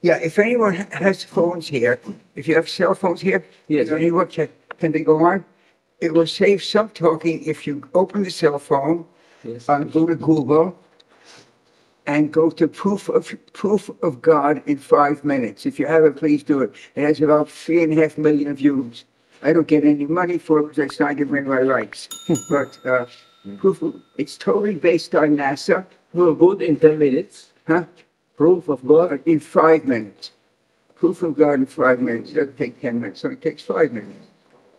Yeah, if anyone has phones here, if you have cell phones here, Yes. anyone can they go on? It will save some talking if you open the cell phone, Yes. go to Google, and go to proof of God in 5 minutes. If you have it, please do it. It has about 3.5 million views. I don't get any money for it because I signed it with my rights. But it's totally based on NASA. No, good in 10 minutes. Huh? Proof of God. In 5 minutes. Proof of God in 5 minutes. It doesn't take 10 minutes, so it takes 5 minutes.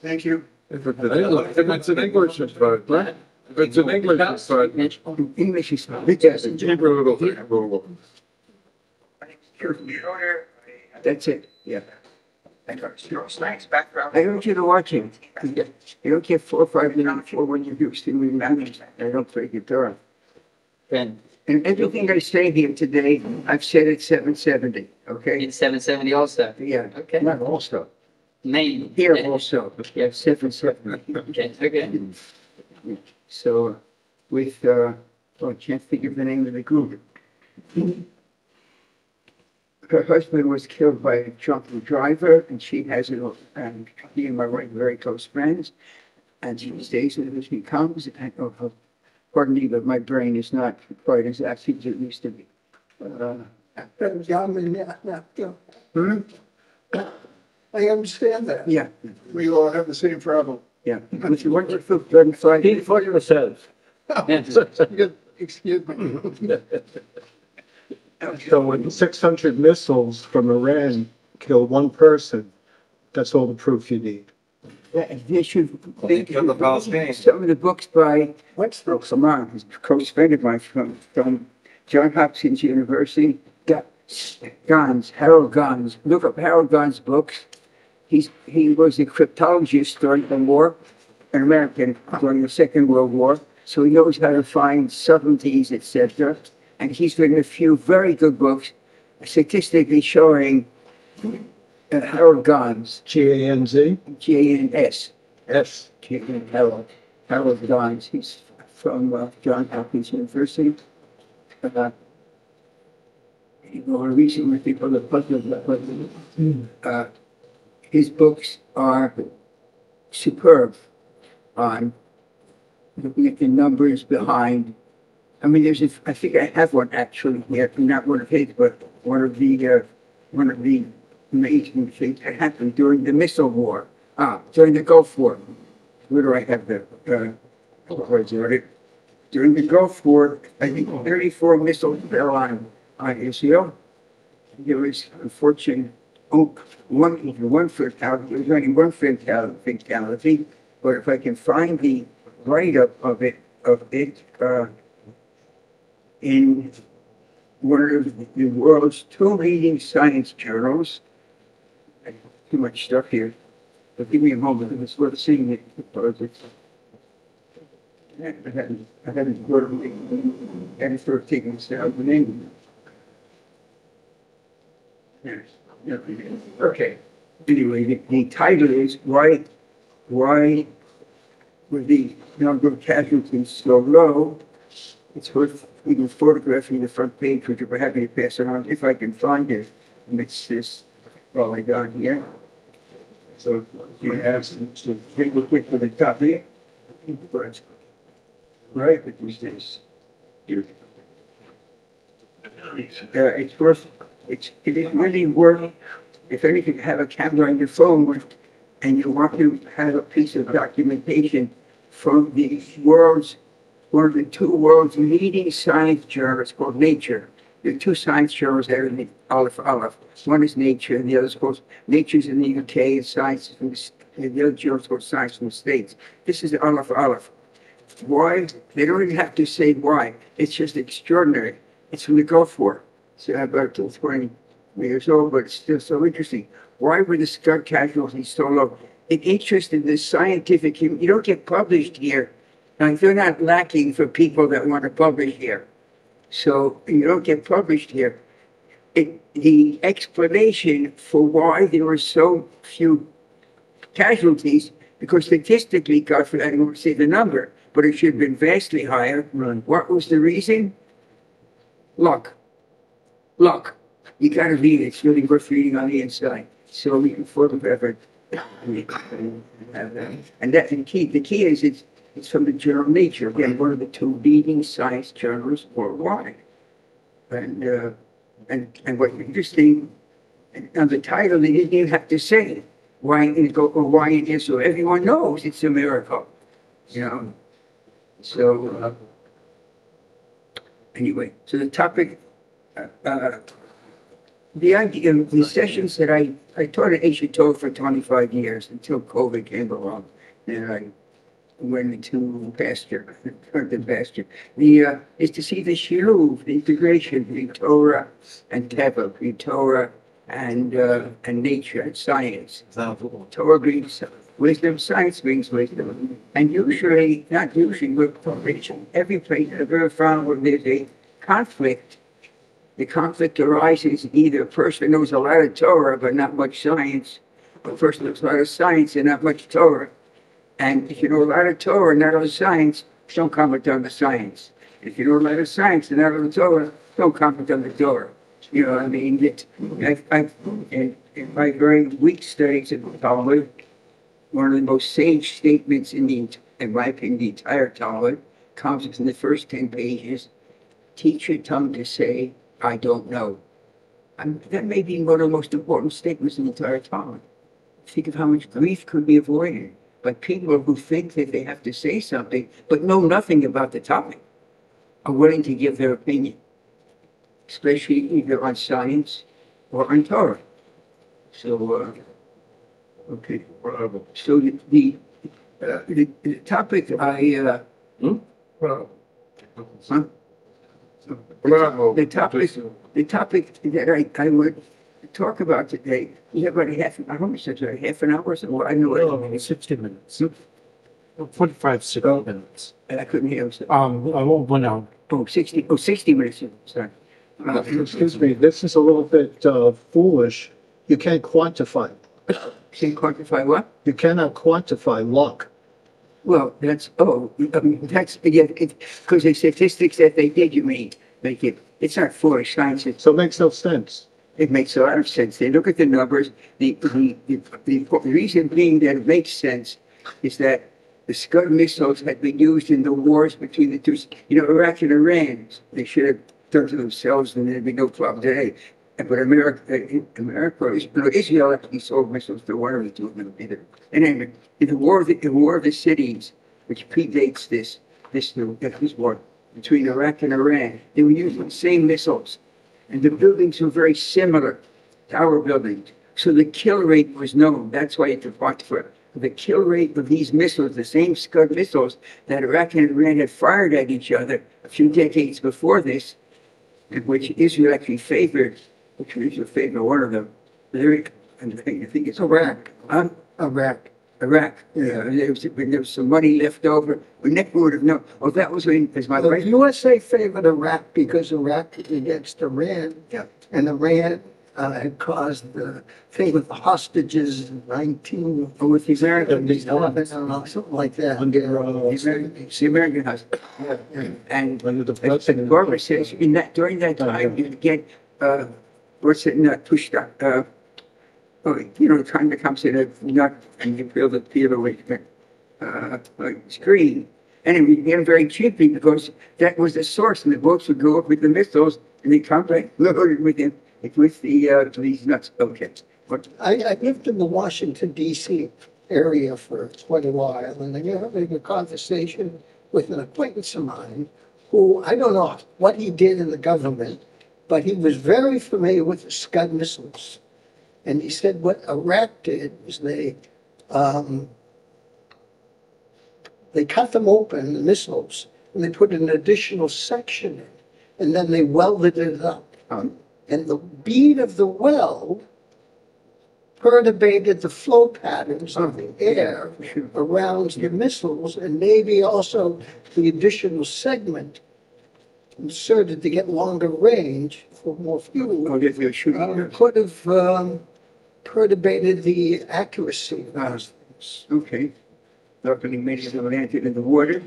Thank you. If it's in English, it's fine. What? If it's in English, it's fine. English is Yes, in Hebrew, it'll take a little. Schroeder. That's it. Yeah. I urge you to watch it. You don't get 4 or 5 minutes for when you do streaming language. I don't play guitar. Ben, And everything I say here today, I've said at 770. Okay? it's 770 also. Yeah. Okay. Not also. Name. Here also. Yeah, 770. Okay, okay. So, with, I can't think of the name of the group. Her husband was killed by a drunken driver, and she has it, and he and my wife are very close friends, and she stays with him as he comes, and, pardon me, but my brain is not quite as active as it used to be. I understand that. Yeah, We all have the same problem. yeah. If you want your food, blood fried. Think for yourself. Yes. Excuse me. So when 600 missiles from Iran kill one person, that's all the proof you need. Yeah, they should think kill the Palestinians. some of the books by What's the, Salman, who's a close friend of mine from Johns Hopkins University. Harold Gans. Look up Harold Gans' books. He was a cryptologist during the war, an American during the Second World War, so he knows how to find subtleties, etc. And he's written a few very good books, statistically showing Harold Gans, G-A-N-Z? G-A-N-S, Yes. Harold Gans. He's from Johns Hopkins University. More recently, people that his books are superb on looking at the numbers behind. I mean, I think I have one actually here, not one of his, but one of the amazing things that happened during the missile war, during the Gulf War. Where do I have the, during the Gulf War, I think 34 missiles fell on Israel. There was, unfortunately, one fatality. There was only one fatality, but if I can find the write-up of it, in one of the world's 2 leading science journals. Too much stuff here, but give me a moment. It's worth seeing it because it's. I haven't heard of the editor of taking this down the name. Yes. Okay. Anyway, the title is why were the number of casualties so low? It's worth even photographing the front page, which we're happy to pass it on if I can find it. And it's this, all I got here. So you have to take a quick for the top here. Right, it was this. Here. It's worth, it is really worth, if anything, have a camera on your phone with, and you want to have a piece of documentation from the world's, one of the 2 world's leading science journals called Nature. There are 2 science journals that are in the Aleph. One is Nature, and the other is called Nature's in the UK, and Science from the other journal is called Science from the States. This is the Aleph. Why? They don't even have to say why. It's just extraordinary. It's from the Gulf War. So I'm about 20 years old, but it's still so interesting. Why were the Scud casualties so low? An interest in the scientific community. You don't get published here. Like, they're not lacking for people that want to publish here. So you don't get published here. The explanation for why there were so few casualties, because statistically, God forbid, I don't want to say the number, but it should have been vastly higher. Right. What was the reason? Luck. You gotta read it. It's really worth reading on the inside. So we can forever. And that the key is it's from the journal Nature, again, one of the two leading science journals worldwide. And what's interesting, on the title, they didn't even have to say why it is, so everyone knows it's a miracle, you know. So anyway, so the topic, the idea, the sessions that I taught at NACHLAOT for 25 years until COVID came along, and I went into pasture, is to see the shiluv, the integration between Torah and Teva, between Torah and nature and science. Torah brings wisdom, science brings wisdom. And usually, not usually, but every place I've ever found where there's a conflict, the conflict arises either a person knows a lot of Torah but not much science, or a person knows a lot of science and not much Torah. And if you know a lot of Torah and not a lot of science, don't comment on the science. If you know a lot of science and not a lot of Torah, don't comment on the Torah. You know, I mean, in my very weak studies of the Talmud, one of the most sage statements in my opinion, the entire Talmud comes in the first 10 pages. Teach your tongue to say, I don't know. That may be one of the most important statements in the entire Talmud. Think of how much grief could be avoided by people who think that they have to say something but know nothing about the topic, are willing to give their opinion, especially either on science or on Torah. So, okay. So the topic I, the topic that I would talk about today, we have about how much is it, half an hour or so? I know it. 60 minutes. 45, 60 minutes. I couldn't hear him. I won't 1 hour. 60 minutes, sorry. Excuse me, this is a little bit foolish. You can't quantify. Can't quantify what? You cannot quantify luck. Well, that's, yeah, because the statistics that they did, you mean, make it, it's not foolish science. So it makes no sense. It makes a lot of sense. They look at the numbers. The reason being that it makes sense is that the Scud missiles had been used in the wars between the two, Iraq and Iran. They should have done to themselves and there'd be no problem today. But Israel actually sold missiles to one of the two of them. And anyway, in the war of the cities, which predates this war between Iraq and Iran, they were using the same missiles. And the buildings were very similar, tower buildings. So the kill rate was known. That's why it's fought for. The kill rate of these missiles, the same Scud missiles that Iraq and Iran had fired at each other a few decades before this, and which Israel actually favored, which Israel favored one of them. I think it's Iraq. Iraq. Yeah, there was some money left over. We never would have known. Oh, that was when, as my The wife. USA favored Iraq because Iraq was against Iran. Yeah. And Iran had caused the thing with the hostages in 19... Oh, with the Americans. Something like that. The American house. And Under the as president. Barbara says, during that time, you get, what's it, not pushed up, time that comes in a nut and you feel the screen. And you get them very cheaply because that was the source, and the boats would go up with the missiles and they come back loaded with these nuts. Okay. I lived in the Washington, D.C. area for quite a while, and I was having a conversation with an acquaintance of mine who, I don't know what he did in the government, but he was very familiar with the Scud missiles. And he said what Iraq did was they cut them open, the missiles, and they put an additional section in, and then they welded it up. And the bead of the weld perturbated the flow patterns of the air around the missiles, and maybe also the additional segment inserted to get longer range for more fuel. Oh, if you're shooting. Could have perturbated the accuracy of those things. Okay. Luckily, many of them landed in the water.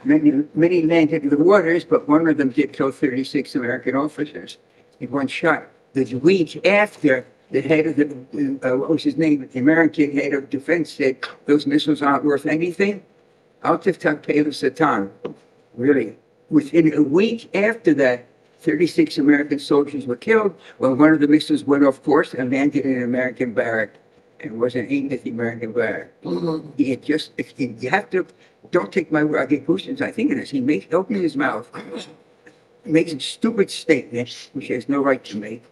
Many landed in the waters, but one of them did kill 36 American officers in one shot. the week after the head of the, what was his name, the American head of defense said, those missiles aren't worth anything. Al Tiftach Pele Satan. Really. Within a week after that, 36 American soldiers were killed when one of the missiles went off course and landed in an American barrack. It wasn't aimed at the American barrack. It just, you have to, don't take my word, I get goosebumps. I think of this. He opened his mouth, makes a stupid statement, which he has no right to make.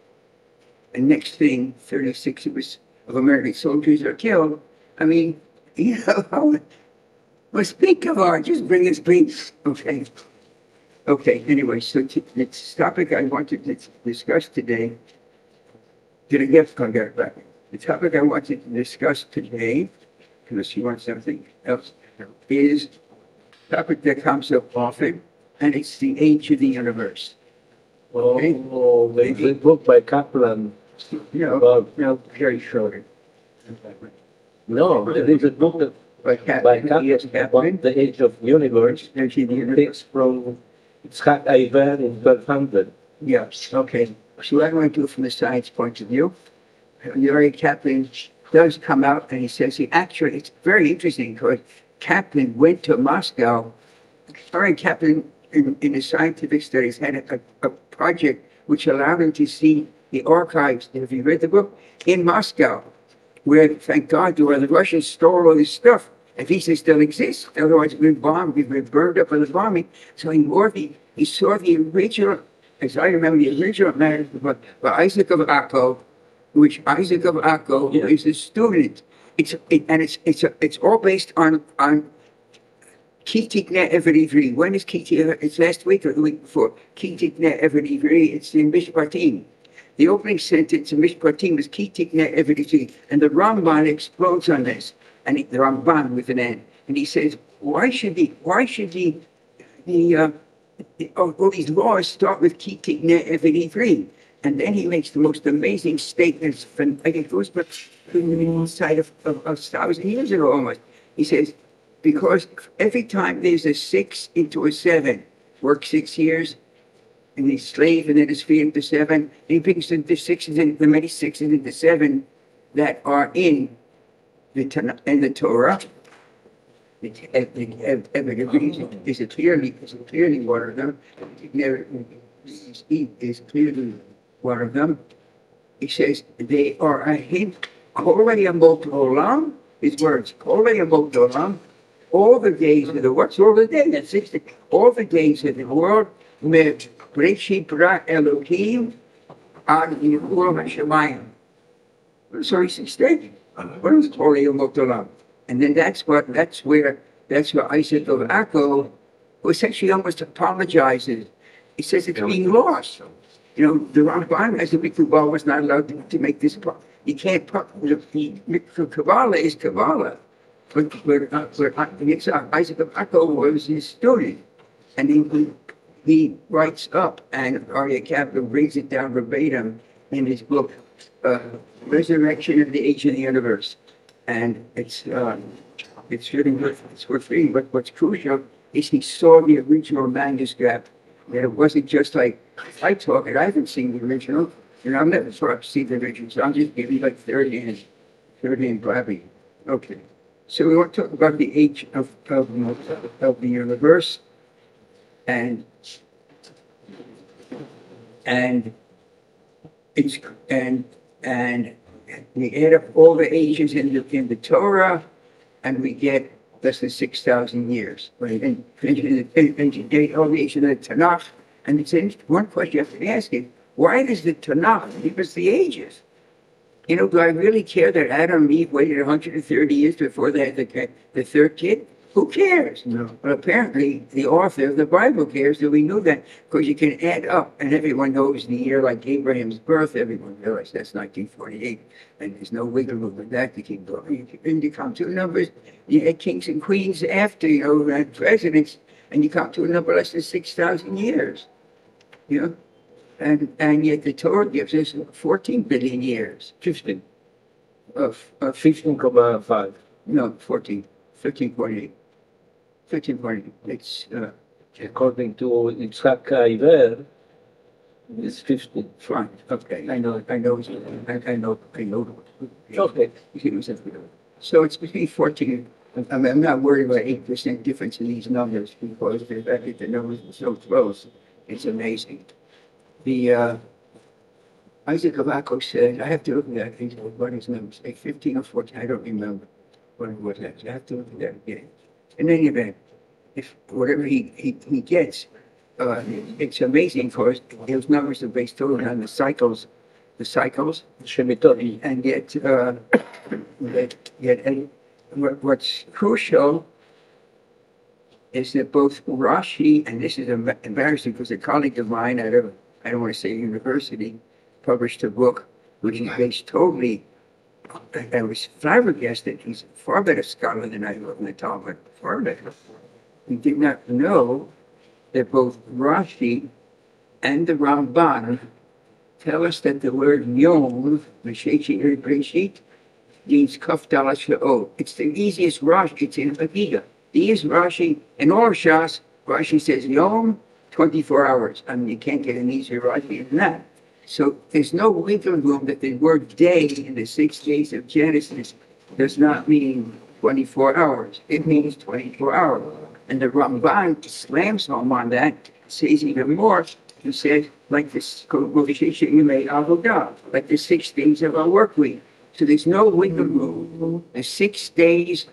And next thing, 36 of American soldiers are killed. I mean, you know, well, speak of art, just bring us peace. Okay. Okay, anyway, so this topic I wanted to discuss today, did I get it back? The topic I wanted to discuss today, unless you want something else, is a topic that comes up often, and it's the age of the universe. Oh, there's a book by Kaplan. Very Schroeder. No, there is a book By by Yes, Kaplan about the age of universe. Age of the It universe. takes from Yitzhak Iver in 1200. Yes, okay. So I want to do it from the science point of view. Larry Kaplan does come out and he says it's very interesting because Kaplan went to Moscow. Larry Kaplan in his scientific studies had a project which allowed him to see the archives, have you read the book, in Moscow, where, thank God, where the Russians stole all this stuff. If he says still exists, otherwise we've been bombed, we've been burned up by the bombing. So he saw the original, as I remember, the original manuscript by Isaac of Akko, which Isaac of Akko is a student. It's all based on Kitikne Eved Ivri. When is Kitikne? It's last week or the week before. Kitikne Eved Ivri. It's in Mishpatim. The opening sentence in Mishpatim is Kitikne Eved Ivri, and the Ramban explodes on this, and the Ramban with an N, and he says, why should all these laws start with Kitikne Eved Ivri? And then he makes the most amazing statements from, I get goosebumps from the inside of 1,000 years ago almost. He says, because every time there's a 6 into a 7, work 6 years, and he's slave, and then his freedom to 7, and he brings the many 6s into 7 that are in the Torah. Is clearly one of them. Is clearly one of them. He says they are a hint. Olam, his words. Olam. All the days of the what's all the days? That's 60. All the days of the world. Breshit bara Elohim ad Yirul Hashemayim. So he says, what is Olam? And then that's where Isaac of Akko, who essentially almost apologizes. He says it's being lost. You know, the Ramban, as the Mikvah was not allowed to make this part. You can't put the Mikvah Kabbalah is Kabbalah. But Isaac of Akko was his student. And he writes up, and Aryeh Kaplan brings it down verbatim in his book, Resurrection of the Age of the Universe. And it's really worth reading. But what's crucial is he saw the original manuscript. That it wasn't just like, I talk it, I haven't seen the original. You know, I'm never sure I've seen the original, so I'm just giving you like third hand grabbing. Okay. So we want to talk about the age of the universe. And we add up all the ages in the Torah, and we get less than 6,000 years. Right? And date all the ages of the Tanakh. And it's one question you have to ask is, why does the Tanakh give us the ages? You know, do I really care that Adam and Eve waited 130 years before they had the third kid? Who cares? No. But apparently, the author of the Bible cares that we knew that, because you can add up, and everyone knows the year like Abraham's birth. Everyone realizes that's 1948, and there's no wiggle room with that to keep going. And you come to numbers, you had kings and queens after, you know, and presidents, and you come to a number less than 6,000 years. You know? And yet the Torah gives us 14 billion years. 15. Of 15,5. no, 14. 15.8. 15.8. It's According to Yitzhak Iver, It's 50. Fine, okay, I know, I know. Okay. So it's between 14, I'm not worried about 8% difference in these numbers because the fact that the numbers are so close, it's amazing. The, Isaac Avako said, I have to look at that, he's what his numbers, like 15 or 14, I don't remember what it was. I have to look at that again. In any event, if whatever he gets, it's amazing because those numbers are based totally on the cycles, Shemitah. and yet what's crucial is that both Rashi, and this is embarrassing because a colleague of mine at I don't want to say university, published a book which is based totally, I was flabbergasted. He's a far better scholar than I was in the Talmud, far better. He did not know that both Rashi and the Ramban tell us that the word Yom, Breshit, means Kaf Dalet Sha'od. It's the easiest Rashi, it's in Hagiga. The easiest Rashi, in all of Shas, Rashi says Yom, 24 hours. I mean, you can't get an easier Rashi than that. So there's no wiggle room that the word day in the 6 days of Genesis does not mean 24 hours. It means 24 hours. And the Ramban slams home on that, says even more. He says, like this, you made avodah, like the 6 days of our work week. So there's no wiggle room. The 6 days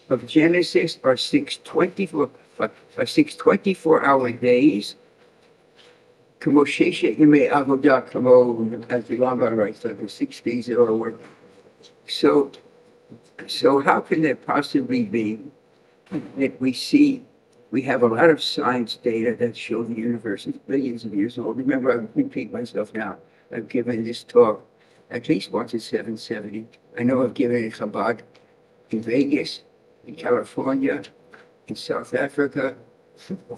of Genesis are 6 24-hour days. As the Rambam writes, like the 6 days of our work. So how can there possibly be that we have a lot of science data that show the universe is billions of years old? Remember, I repeat myself now. I've given this talk at least once at 770. I know I've given it in Chabad, in Vegas, in California, in South Africa,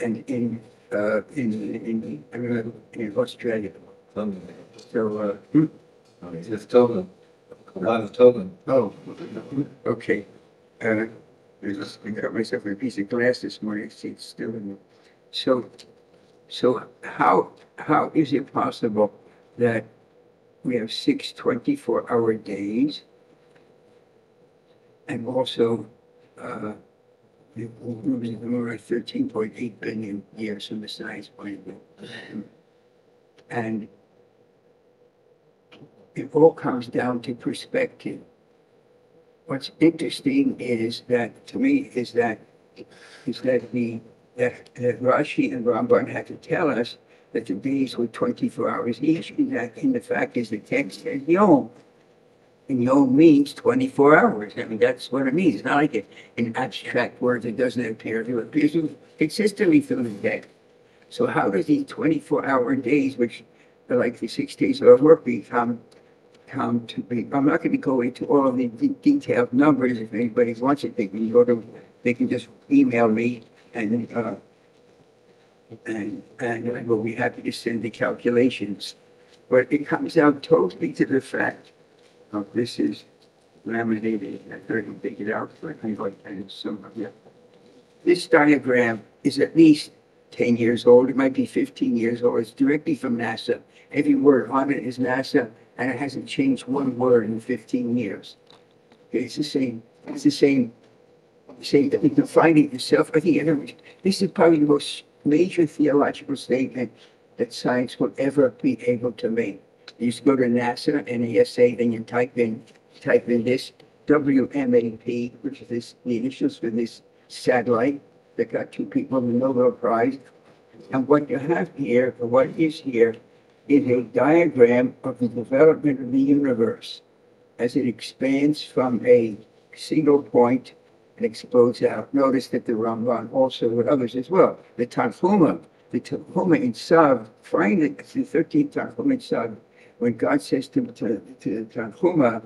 and in Australia. So, Just told a lot of token. oh, okay. I got myself a piece of glass this morning. See, it's still in there. So how is it possible that we have 6 24-hour days and also we're at 13.8 billion years from the science point of view. And it all comes down to perspective. What's interesting is that, to me, that Rashi and Ramban had to tell us that the days were 24 hours each, and the fact is the text says Yom. And Yom means 24 hours. I mean, that's what it means. It's not like an abstract word that doesn't appear. It appears consistently through the text. So how does these 24-hour days, which are like the 6 days of our work week, come to be? I'm not going to go into all of the detailed numbers. If anybody wants it, they can just email me, and I will be happy to send the calculations. But it comes down totally to the fact. Oh, this is laminated. I couldn't take it out, but I like that. So, yeah. This diagram is at least 10 years old. It might be 15 years old. It's directly from NASA. Every word on it is NASA, and it hasn't changed one word in 15 years. Okay, it's the same. It's the same. Defining yourself. I think this is probably the most major theological statement that science will ever be able to make. You just go to NASA, NASA, then you type in this WMAP, which is the initials for this satellite that got 2 people the Nobel Prize. And what you have here, or what is here, is a diagram of the development of the universe as it expands from a single point and explodes out. Notice that the Ramban also, with others as well, the Tanhuma in Tzav, find the 13th Tanhuma in Tzav, when God says to Tanhuma,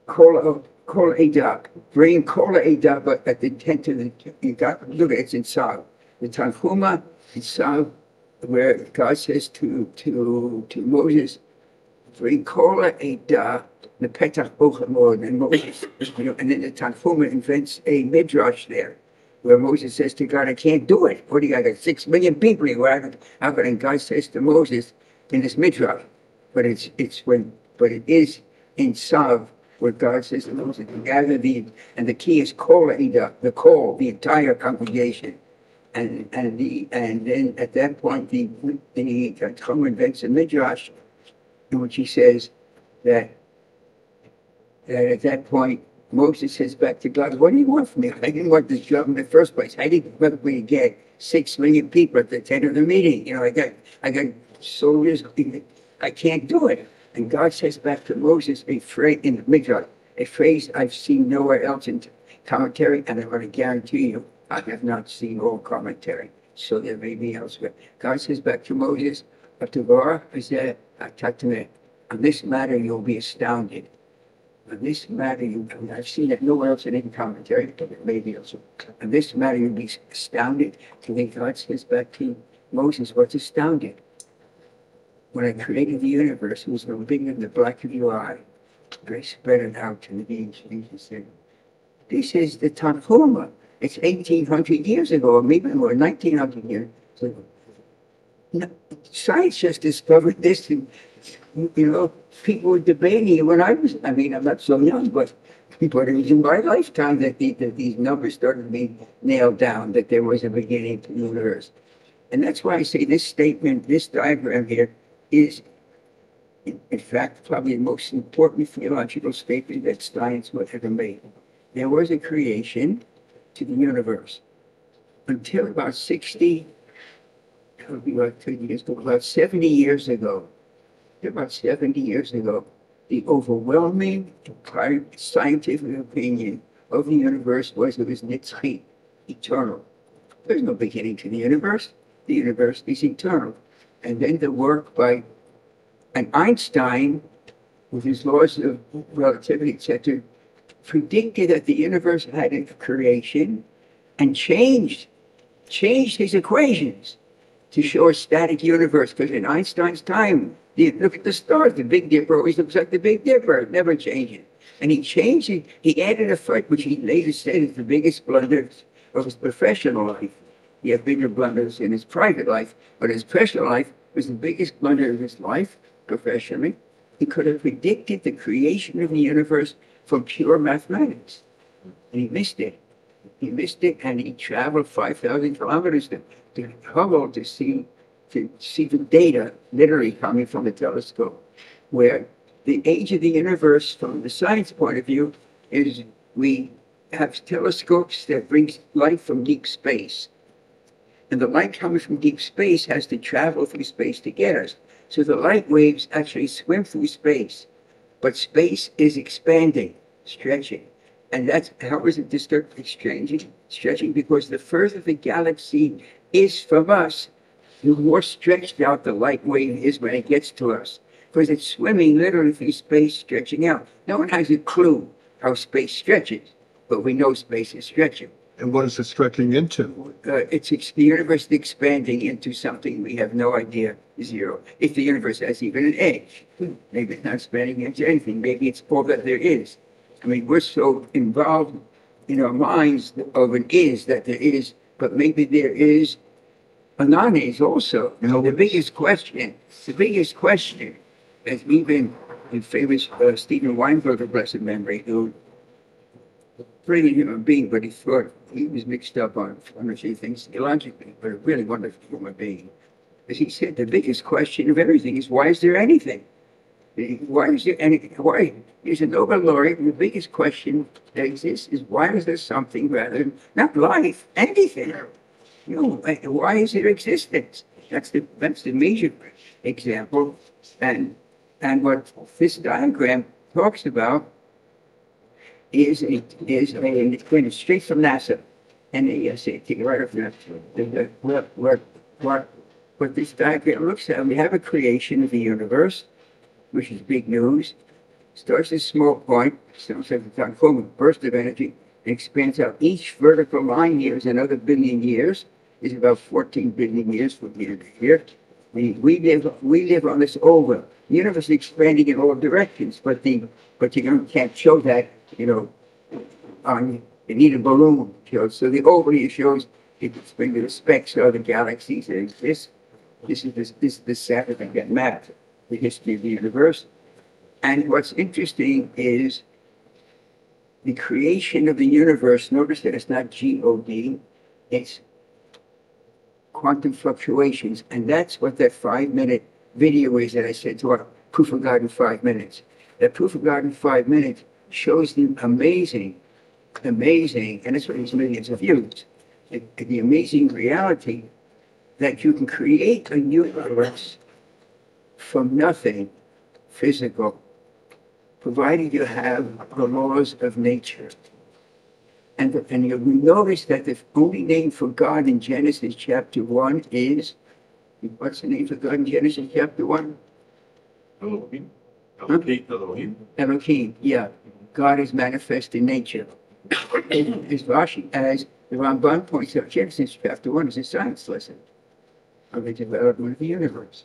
Kol Edah, bring Kol Edah, but at the intent of look at it's in Tzav. The Tanhuma in Tzav, where God says to Moses, bring Kol Edah, the Petach Bochamod, and Moses, and then the Tanhuma invents a Midrash there. where Moses says to God, I can't do it. What do you got 6 million people here? How can and God says to Moses in this Midrash? But it is in Sav where God says to Moses, gather and the key is call the entire congregation. And then at that point the Talmud invents a Midrash in which he says that at that point Moses says back to God, what do you want from me? I didn't want this job in the first place. I didn't want me to get 6 million people at the tent of the meeting. You know, I got soldiers. I can't do it. And God says back to Moses a phrase in the Midrash, a phrase I've seen nowhere else in commentary, and I want to guarantee you, I have not seen all commentary. So there may be elsewhere. God says back to Moses, on this matter you'll be astounded. On this matter, I've seen it nowhere else in any commentary, but it may be also. On this matter, you'll be astounded. And then God says back to Moses, what's astounded? When I created the universe, it was no bigger than the black of your eye. I spread it out to the beings. Jesus said, this is the Tanhuma. It's 1,800 years ago, or maybe more, 1,900 years. So, science just discovered this. And, you know, people were debating it when I'm not so young, but it was in my lifetime that these numbers started being nailed down, that there was a beginning to the universe. And that's why I say this statement, this diagram here, is, in fact, probably the most important theological statement that science would ever make. There was a creation to the universe. Until about 60, that would be about 30 years ago, about 70 years ago, the overwhelming scientific opinion of the universe was it was nitzchi, eternal. There's no beginning to the universe. The universe is eternal. And then the work by Einstein, with his laws of relativity, etc., predicted that the universe had a creation and changed his equations to show a static universe. Because in Einstein's time, look at the stars. The Big Dipper always looks like the Big Dipper. It never changes. And he changed it. He added a foot, which he later said is the biggest blunder of his professional life. He had bigger blunders in his private life, but his professional life was the biggest blunder of his life, professionally. He could have predicted the creation of the universe from pure mathematics. And he missed it. And he traveled 5,000 kilometers to Hubble to see the data literally coming from the telescope, where the age of the universe from the science point of view is we have telescopes that brings light from deep space. And the light coming from deep space has to travel through space to get us. So the light waves actually swim through space. But space is expanding, stretching. And that's how is it stretching? Because the further the galaxy is from us, the more stretched out the light wave is when it gets to us. Because it's swimming literally through space, stretching out. No one has a clue how space stretches, but we know space is stretching. And what is it stretching into? It's the universe is expanding into something we have no idea, zero. If the universe has even an edge, maybe it's not expanding into anything. Maybe it's all that there is. I mean, we're so involved in our minds of an is that there is, but maybe there is a non-is also. You know, the biggest question, as even the famous Stephen Weinberger, blessed memory, who brilliant human being, but he thought he was mixed up on a few things theologically, but a really wonderful human being. As he said, the biggest question of everything is, why is there anything? Why is there anything? Why? He's a Nobel laureate, and the biggest question that exists is, why is there something rather than, not life, anything? You know, why is there existence? That's the major example. And what this diagram talks about is going straight from NASA, NASA, take it right up there. What this diagram looks at, we have a creation of the universe, which is big news. Starts at a small point, sounds like a burst of energy, and expands out. Each vertical line here is another billion years. Is about 14 billion years from here to here. We live on this oval. The universe is expanding in all directions, but you can't show that, you know, on You need a balloon. So the overview shows you can bring the specs of the galaxies that exist. This is the Saturn that map, the history of the universe. And what's interesting is the creation of the universe. Notice that it's not God, it's quantum fluctuations. And that's what that 5-minute video is that I said to our Proof of God in 5 minutes. That Proof of God in 5 minutes shows the amazing, and it's what these millions of views, the amazing reality that you can create a universe from nothing physical, provided you have the laws of nature. And you'll notice that the only name for God in Genesis chapter 1 is, what's the name for God in Genesis chapter 1? Elohim. Huh? Elohim. Elohim, yeah. God is manifest in nature. As the Ramban points out, Genesis chapter 1 is a science lesson of the development of the universe.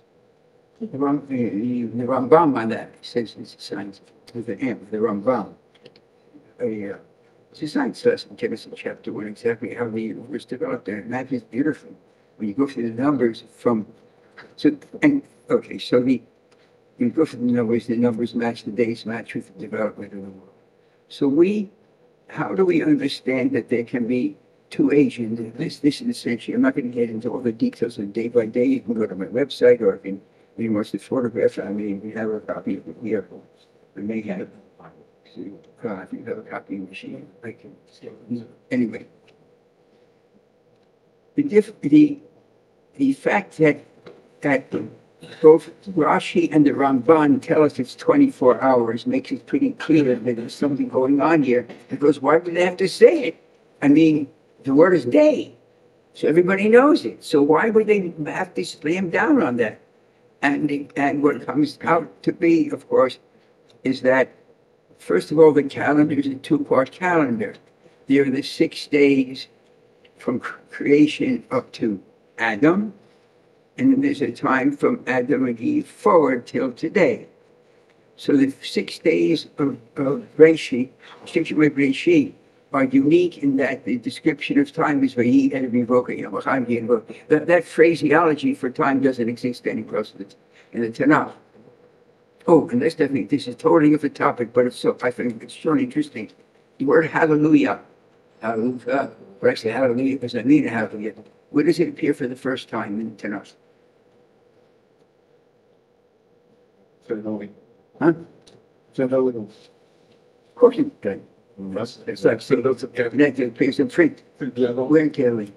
The Rambam on that says it's a science, with the M, the Rambam. It's a science lesson, Genesis chapter 1, exactly how the universe developed. And it matches beautifully when you go through the numbers from, you go through the numbers match, the days match with the development of the world. So how do we understand that there can be two agents? This is essentially, I'm not going to get into all the details of day by day. You can go to my website, or if anyone wants to photograph, we have a copy of it here. We may have, if you have a copy machine, I can, anyway. The fact that both Rashi and the Ramban tell us it's 24 hours makes it pretty clear that there's something going on here. Because why would they have to say it? I mean, the word is day, so everybody knows it. So why would they have to slam down on that? And what comes out to be, of course, is that, first of all, the calendar is a 2-part calendar. There are the 6 days from creation up to Adam, and then there's a time from Adam and Eve forward till today. So the 6 days of Breshit, are unique in that the description of time is Vayi and Revoka. That phraseology for time doesn't exist anywhere else in the Tanakh. Oh, and this is totally off the topic, but I think it's so interesting. The word hallelujah, but I say hallelujah because I mean hallelujah. Where does it appear for the first time in the Tanakh? Huh? Of course it does. It's like saying it appears in print. Where Kelly?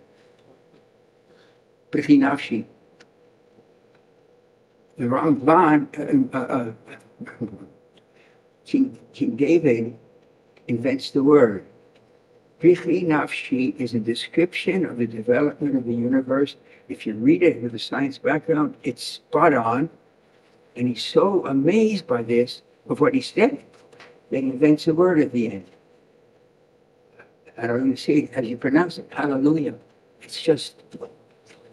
Bechinafshi. The Ramban, King David invents the word. Bechinafshi is a description of the development of the universe. If you read it with a science background, it's spot on. And he's so amazed by this, of what he said, that he invents a word at the end. I don't even see it as you pronounce it, hallelujah. It's just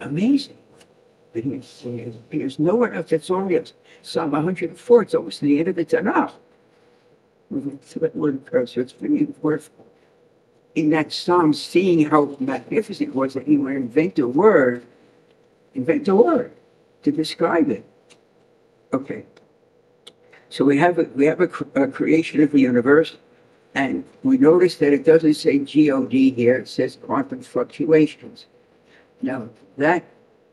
amazing. There's nowhere else. That's all else. Psalm 104, it's almost the end of the Tanakh. So it's really worth, in that psalm, seeing how magnificent it was that he would invent a word to describe it. Okay. So we have a creation of the universe, and we notice that it doesn't say God here, it says quantum fluctuations. Now, that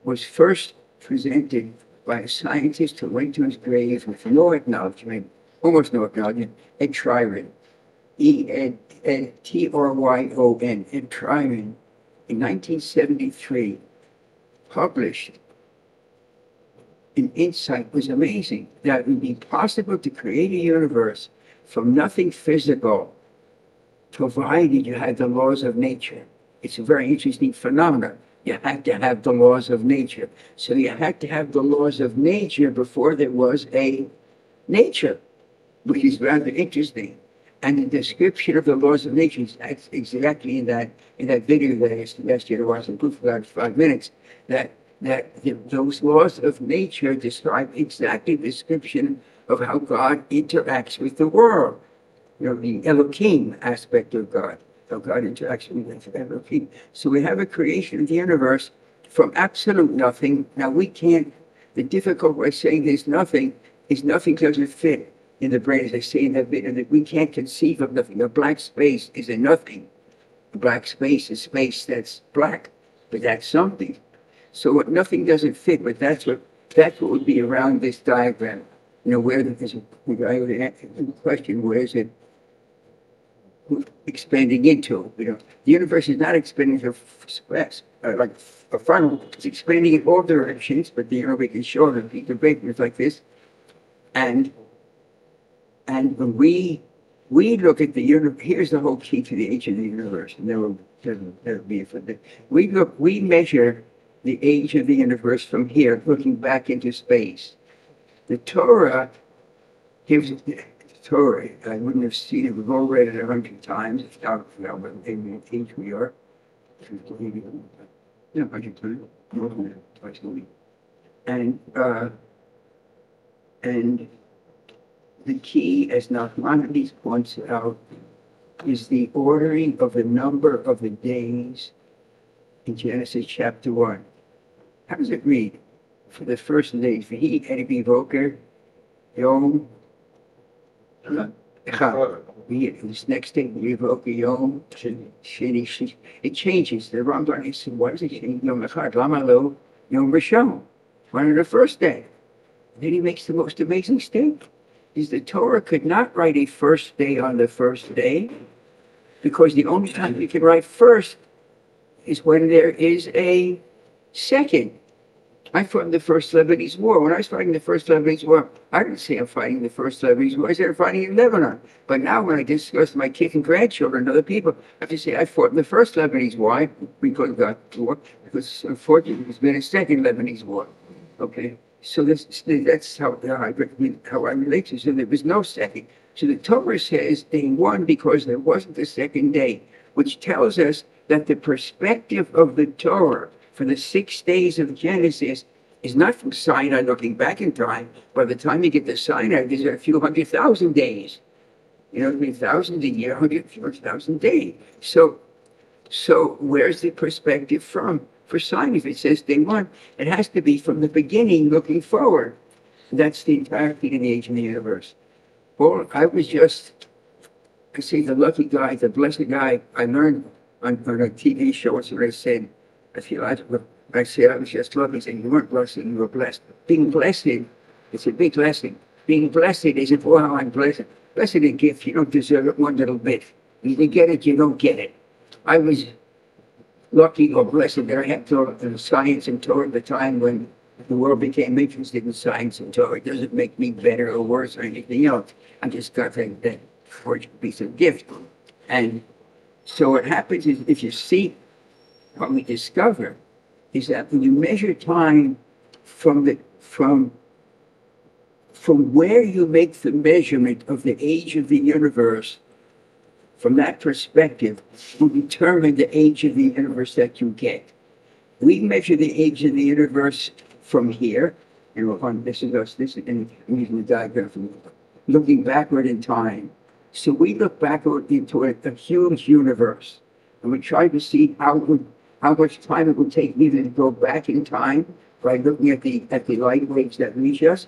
was first presented by a scientist who went to his grave with no acknowledgement, almost no acknowledgement, Ed Tryon, Tryon, Ed Tryon, in 1973, published an insight was amazing, that it would be possible to create a universe from nothing physical, provided you had the laws of nature. It's a very interesting phenomenon. You had to have the laws of nature. So you had to have the laws of nature before there was a nature, which is rather interesting. And the description of the laws of nature is exactly in that video that I asked you to watch in Proof of God for 5 minutes, those laws of nature describe exactly the description of how God interacts with the world. The Elohim aspect of God. how God interacts with Elohim. So we have a creation of the universe from absolute nothing. Now we can't, the difficult way of saying there's nothing is nothing doesn't fit in the brain, as I say in that video, that we can't conceive of nothing. A black space is a nothing. A black space is space that's black, but that's something. So what nothing doesn't fit, but that's what would be around this diagram. You know, where there's a guy would answer the question, where is it expanding into? You know, the universe is not expanding to space, like a funnel. It's expanding in all directions, but the we can show them the vapors like this. And when we look at the universe, here's the whole key to the age of the universe, and there'll be a further. We measure the age of the universe from here, looking back into space. The Torah gives the Torah. I wouldn't have seen it. We've all read it 100 times. It's not what age we are. Yeah, 100 times. Twice a week. And the key, as Nachmanides points out, is the ordering of the number of the days in Genesis chapter 1. How does it read? For the first day, V'hi Erevi Boker, Yom, Echad. This next day, V'hi Yom, Sheni, it changes. The Rambam said, why does it change Yom Echad? Lama lo Yom Rishon. Why on the first day? Then he makes the most amazing statement. Is the Torah could not write a first day on the first day, because the only time you can write first is when there is a second. I fought in the first Lebanese War. When I was fighting the first Lebanese War, I didn't say I'm fighting the first Lebanese War. I said I'm fighting in Lebanon. But now when I discuss my kids and grandchildren and other people, I have to say I fought in the first Lebanese War. Why? Because of that war. Because unfortunately there's been a second Lebanese War. Okay? So that's how I relate to it. So there was no second. So the Torah says day one because there wasn't a second day, which tells us that the perspective of the Torah for the 6 days of Genesis is not from Sinai looking back in time. By the time you get to Sinai, there's a few 100,000 days. You know, 1,000 a year, 100,000 days. So where's the perspective from? For Sinai, if it says day one, it has to be from the beginning looking forward. That's the entirety of the age of the universe. Well, I was just, I say the lucky guy, the blessed guy. I learned on a TV show, that's what I said. I said I was just lucky. Saying you weren't blessed, you were blessed. Being blessed, it's a big blessing. Being blessed isn't, oh, how I'm blessed. Blessed is a gift. You don't deserve it one little bit. You either get it, you don't get it. I was lucky or blessed that I had taught science and Torah at the time when the world became interested in science and Torah. It doesn't make me better or worse or anything else. I just got that fortunate piece of gift. And so what happens is, if you see, what we discover is that when you measure time from where you make the measurement of the age of the universe, from that perspective, will determine the age of the universe that you get. We measure the age of the universe from here, and this is us, and I'm using the diagram from looking backward in time. So we look backward into a huge universe, and we try to see how much time it would take either to go back in time by looking at the light waves that reach us,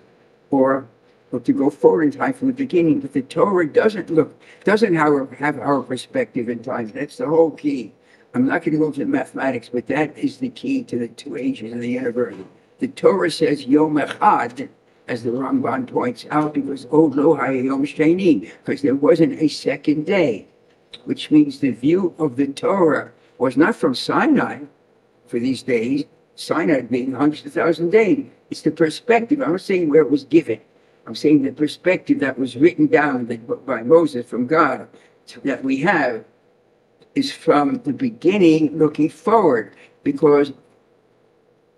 or to go forward in time from the beginning. But the Torah doesn't have our perspective in time. That's the whole key. I'm not going to go into mathematics, but that is the key to the two ages of the universe. The Torah says Yom Echad, as the Ramban points out, because Od Lo Haya Yom Sheni, because there wasn't a second day, which means the view of the Torah was not from Sinai for these days, Sinai being hundreds of thousands of days. It's the perspective. I'm not saying where it was given. I'm saying the perspective that was written down by Moses from God that we have is from the beginning looking forward, because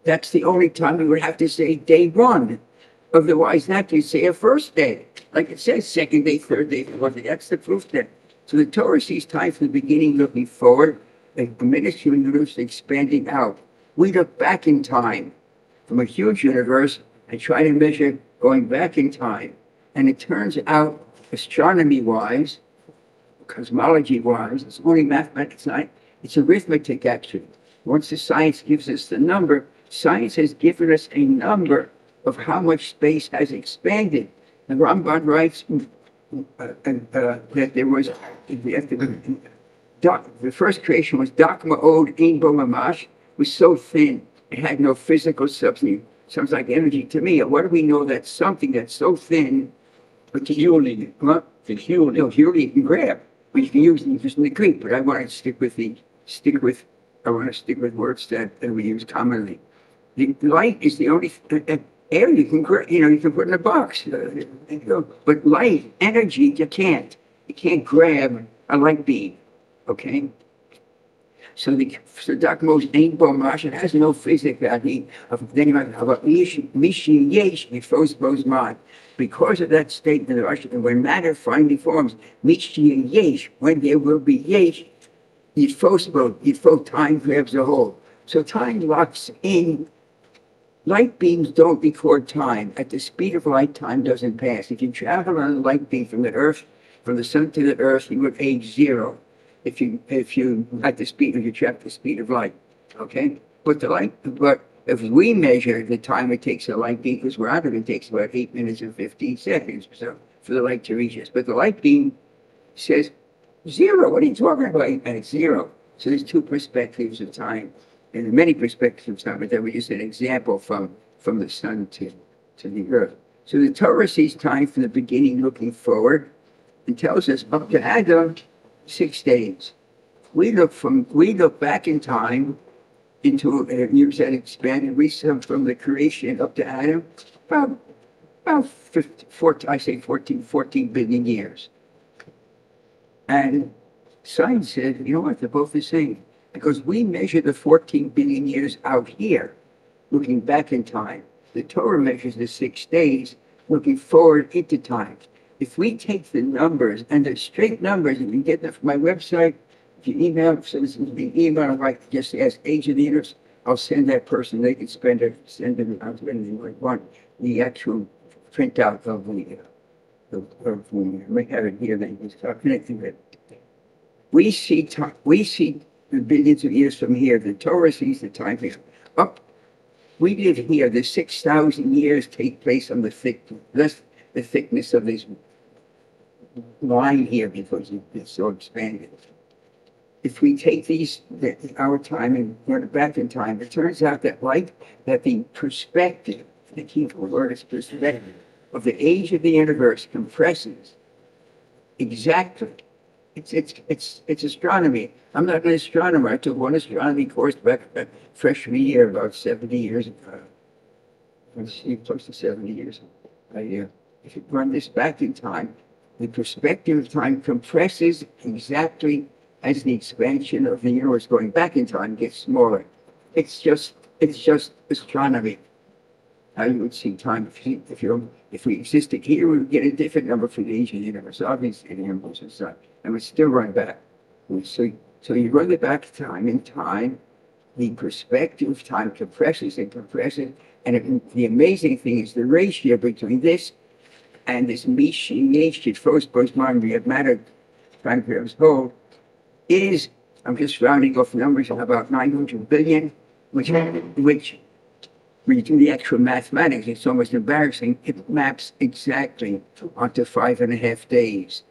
that's the only time we would have to say day one. Otherwise, that you say a first day. Like it says second day, third day, fourth day. That's the proof there. So the Torah sees time from the beginning looking forward, and the ministry universe expanding out. We look back in time from a huge universe and try to measure going back in time. And it turns out, astronomy-wise, cosmology-wise. It's only mathematics, it's arithmetic, actually. Once the science gives us the number, science has given us a number of how much space has expanded. And Ramban writes that there was, the first creation was Dak Ma'od Ein Bo Mamash, was so thin, it had no physical substance. Sounds like energy to me. What do we know that something that's so thin, but Fueling. what? The fueling. No, here you can grab, but you can use them just in the Greek. But I want to stick with words that we use commonly. The light is the only air you can grab. You can put in a box. But light, energy, you can't. You can't grab a light beam. Okay. So Dakmos ain't bomash. It has no physicality. Because of that statement of Ashton, when matter finally forms, when there will be yesh, time grabs a hold. So time locks in. Light beams don't record time. At the speed of light, time doesn't pass. If you travel on a light beam from the sun to the earth, you would age 0. If you at the speed, if you travel the speed of light, okay? But if we measure the time it takes a light beam, because we're out of it, takes about 8 minutes and 15 seconds or so for the light to reach us. But the light beam says 0. What are you talking about? And it's 0. So there's two perspectives of time, and many perspectives of time. But that was just an example from the sun to the earth. So the Torah sees time from the beginning, looking forward, and tells us up to Adam. 6 days. We look back in time into years that expanded. We come from the creation up to Adam about 14 billion years. And science said, you know what, they're both the same. Because we measure the 14 billion years out here, looking back in time. The Torah measures the 6 days, looking forward into time. If we take the numbers and the straight numbers, and you get them from my website, if you email, right, just ask age of the universe, I'll send that person. They can send it out to anything they want. The actual printout of I may have it here. Then you start connecting it. We see the billions of years from here. The Torah sees the time here. Up, we live here. The 6,000 years take place on the thickness of this line here because it's so expanded. If we take our time and run it back in time, it turns out that the perspective, the key word is perspective, of the age of the universe compresses exactly. It's astronomy. I'm not an astronomer. I took one astronomy course back freshman year about 70 years ago. Close to 70 years ago. If you run this back in time, the perspective of time compresses exactly as the expansion of the universe going back in time gets smaller. It's just astronomy. How you would see time if we existed here, we would get a different number for the age of the universe. Obviously, the universe is not, and we still run back. So you run it back in time, the perspective of time compresses and compresses, and the amazing thing is the ratio between this and this Mishiyeshit first mind we have matter time grabs hold is, I'm just rounding off numbers, about 900 billion, which when you do the actual mathematics, it's almost embarrassing. It maps exactly onto 5.5 days.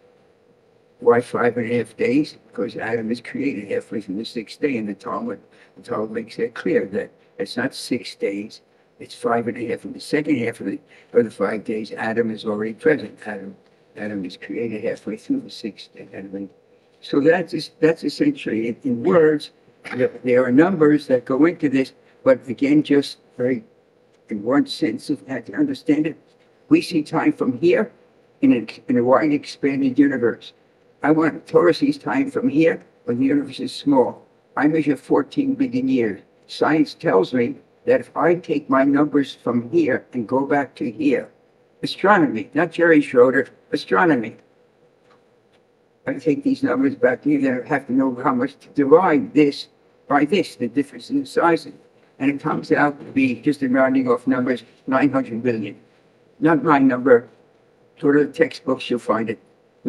Why 5.5 days? Because Adam is created halfway through the 6th day, and the Talmud makes that clear that it's not 6 days. It's 5.5. In the second half of the 5 days, Adam is already present. Adam is created halfway through the 6th day. So that's essentially it. In words. There are numbers that go into this, but again, just very in one sense, if you had to understand it, we see time from here in a wide expanded universe. Torah sees time from here when the universe is small. I measure 14 billion years. Science tells me that if I take my numbers from here and go back to here, astronomy, not Jerry Schroeder, astronomy. I take these numbers back to here, I have to know how much to divide this by this, the difference in the sizes. And it comes out to be, just in rounding off numbers, 900 billion. Not my number. Go to the textbooks, you'll find it.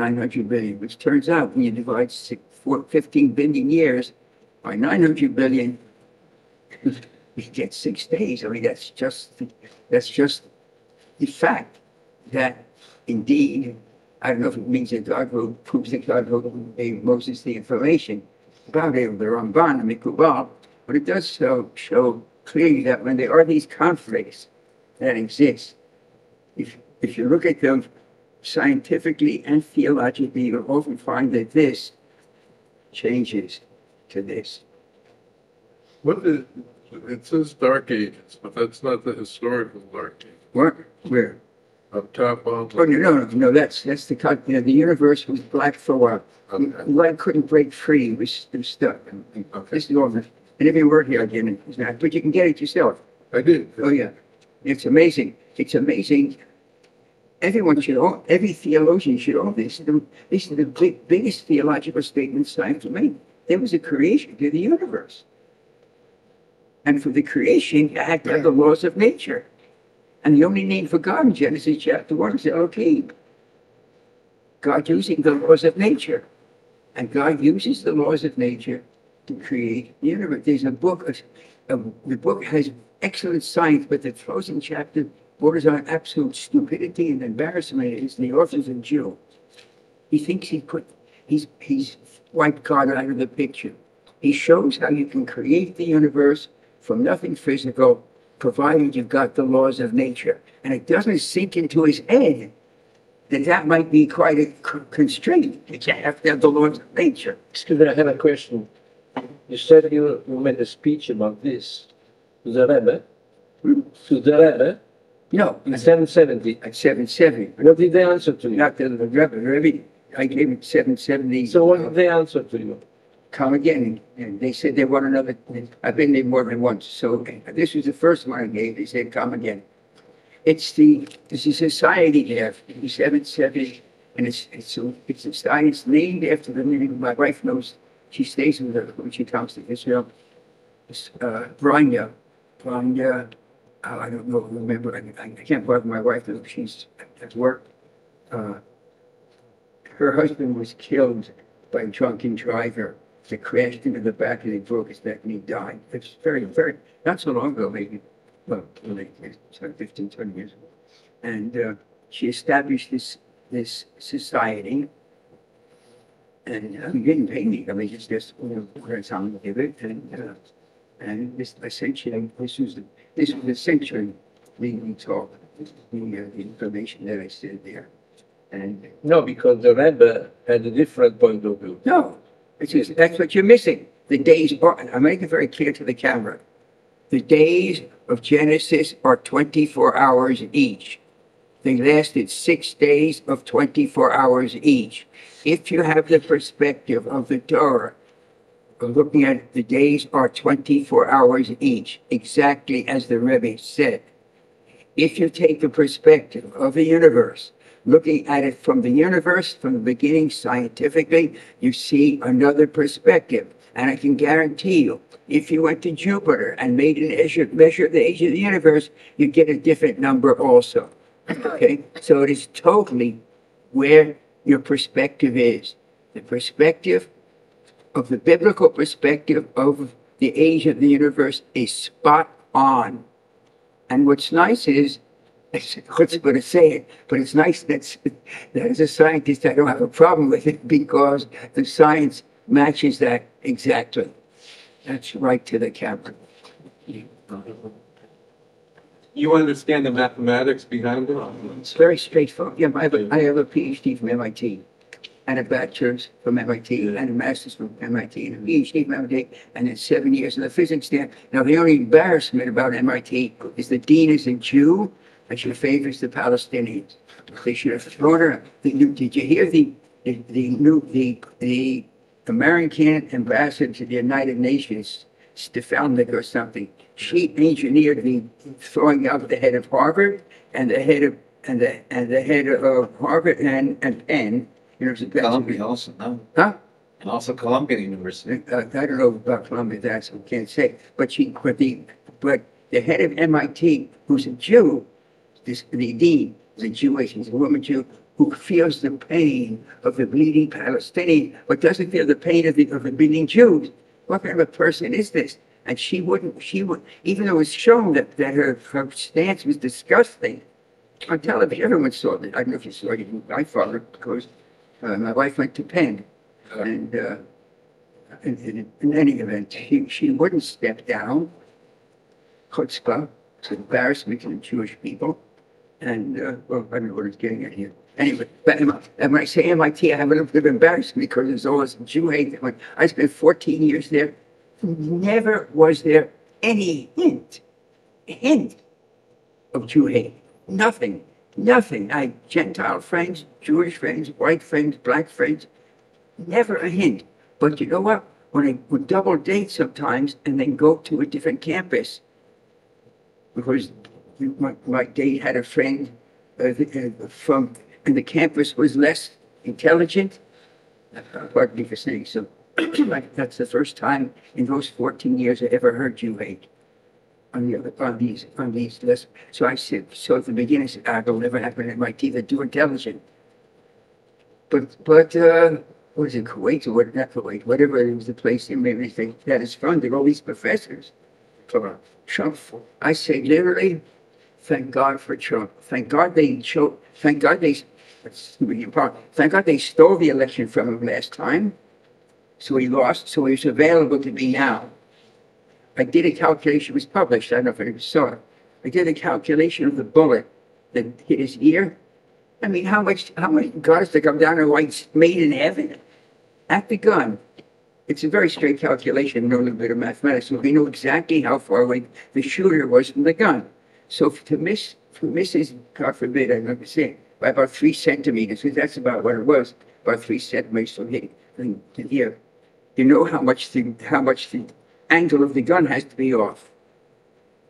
900 billion, which turns out when you divide 15 billion years by 900 billion, you get 6 days. I mean, that's just the fact that indeed, I don't know if it means that God wrote, proves that God wrote, gave Moses the information about it, the Ramban and Mikubal, but it does show clearly that when there are these conflicts that exist, if you look at them scientifically and theologically, you'll often find that this changes to this. What is, it says Dark Ages, but that's not the historical Dark Ages. What? Where? Up top on. Oh, no, that's the, the universe was black for a while. Okay. Light couldn't break free, it was stuck. Okay. This is all, and every word here again is not, but you can get it yourself. I did. Oh, yeah. It's amazing. It's amazing. Everyone should all, every theologian should all this. This is the biggest theological statement science made. There was a creation to the universe. And for the creation, you had to have the laws of nature. And the only name for God in Genesis chapter 1 is Elohim. God using the laws of nature. And God uses the laws of nature to create the universe. There's a book, the book has excellent science, but the closing chapter borders on absolute stupidity and embarrassment. Is the author's a Jew. He thinks he's wiped God out of the picture. He shows how you can create the universe from nothing physical, provided you've got the laws of nature. And it doesn't sink into his head that might be quite a constraint. You have to have the laws of nature. Excuse me, I have a question. You said you made a speech about this to the Rebbe. To the Rebbe, No, in 770. at 770. What did they answer to you? Not the Rebbe. I gave it 770. So what did they answer to you? Come again. And they said they want another. I've been there more than once. So this was the first one I gave. They said, come again. It's a society there, 770, and it's a society. It's named after the name. My wife knows. She stays with her when she comes to Israel. It's Branya. I don't know. Remember, I can't bother my wife. She's at work. Her husband was killed by a drunken driver. They crashed into the back and he broke his neck and he died. It's very, not so long ago, maybe. Well, it's like 15, 20 years ago. And she established this society. And he didn't pay me. I mean, it's just, where time to give it. And this essentially, this was essentially the talk, the information that I said there. And No, because the Rebbe had a different point of view. no, it's just, that's what you're missing. The days are, I make it very clear to the camera. The days of Genesis are 24 hours each. They lasted 6 days of 24 hours each. If you have the perspective of the Torah, of looking at it, the days are 24 hours each, exactly as the Rebbe said. If you take the perspective of the universe, looking at it from the universe, from the beginning scientifically, you see another perspective. And I can guarantee you, if you went to Jupiter and made an measure of the age of the universe, you'd get a different number also. Okay? So it is totally where your perspective is. The perspective of the biblical perspective of the age of the universe is spot on. And what's nice is, what's going to say it, but it's nice that as a scientist, I don't have a problem with it because the science matches that exactly. That's right to the camera. You understand the mathematics behind it? It's very straightforward. Yeah, I have a PhD from MIT, and a bachelor's from MIT, and a master's from MIT, and a PhD from MIT, and then 7 years in the physics there. Now, the only embarrassment about MIT is the dean is a Jew, and she favors the Palestinians. They should have thrown her. Did you hear the American ambassador to the United Nations, Stefanik or something? She engineered the throwing out the head of Harvard and the head of Harvard and Penn. Columbia also, no? Huh? And also Columbia University. I don't know about Columbia. That I can't say. But the head of MIT, who's a Jew, the dean is a Jewish, he's a woman Jew, who feels the pain of the bleeding Palestinian, but doesn't feel the pain of the bleeding Jews. What kind of a person is this? And she would, even though it was shown that her stance was disgusting on television, everyone saw it. I don't know if you saw it, I followed it because my wife went to Penn. And in any event, she wouldn't step down, chutzpah, to embarrassment to the Jewish people. And, well, I don't know what it's getting at here. Anyway, but when I say MIT, I have a little bit of embarrassment because there's all this Jew hate. I spent 14 years there. Never was there any hint of Jew hate. Nothing. I had Gentile friends, Jewish friends, white friends, black friends. Never a hint. But you know what? When I would double date sometimes and then go to a different campus, because my date had a friend from, and the campus was less intelligent. Pardon me for saying so. That's the first time in those 14 years I ever heard Jew hate on these lists. So I said, so at the beginning I said, it'll never happen at MIT. They're too intelligent. But what was it, Kuwait or what? Not Kuwait, whatever it was, the place in maybe they had is funded all these professors. Trump. I say literally, thank God for Trump. Thank God they stole the election from him last time. So he lost, so he was available to me now. I did a calculation, it was published, I don't know if anyone saw it. I did a calculation of the bullet that hit his ear. I mean, how much guns to come down and white made in heaven at the gun. It's a very straight calculation, know a little bit of mathematics, so we know exactly how far away the shooter was from the gun. So to miss his, God forbid, I'm not say, by about 3 centimeters, because that's about what it was, about 3 centimeters from here. You know how much the angle of the gun has to be off.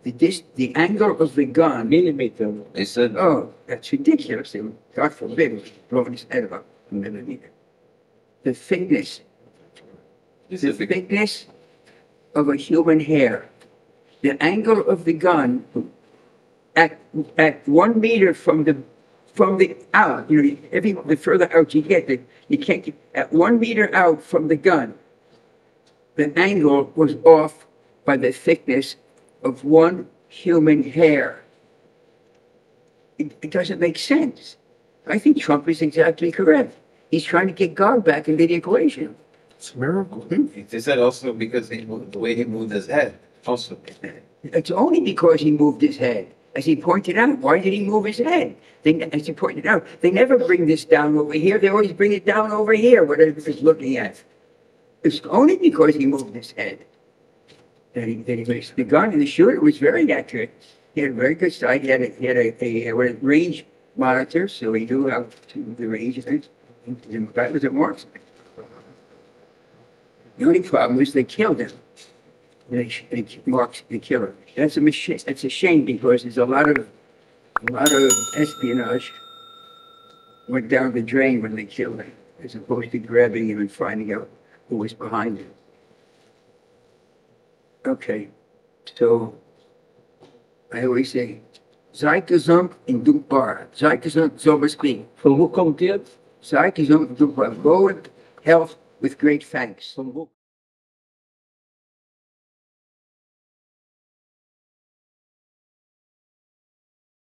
The angle of the gun. Millimeter. They said, Oh, that's ridiculous. God forbid, blowing his head up a millimeter. The thickness of a human hair. The angle of the gun at 1 meter from the out. You know, the further out you get, you can't get at 1 meter out from the gun. The angle was off by the thickness of one human hair. It doesn't make sense. I think Trump is exactly correct. He's trying to get God back into the equation. It's a miracle. they said also because he moved, the way he moved his head, also. It's only because he moved his head. As he pointed out, why did he move his head? As he pointed out, they never bring this down over here. They always bring it down over here, whatever he's looking at. It's only because he moved his head that he missed. The gun and the shooter was very accurate. He had a very good sight. He had a range monitor, so he knew how to the range of it. That was a marksman. The only problem is they killed him. They marked the killer. That's a shame because there's a lot of espionage went down the drain when they killed him, as opposed to grabbing him and finding out who was behind him. Okay, so I always say, sei gesund und dankbar. Sei gesund, so must be. Van hoe komt dit? Sei gesund und dankbar. Go with health with great thanks. Van hoe?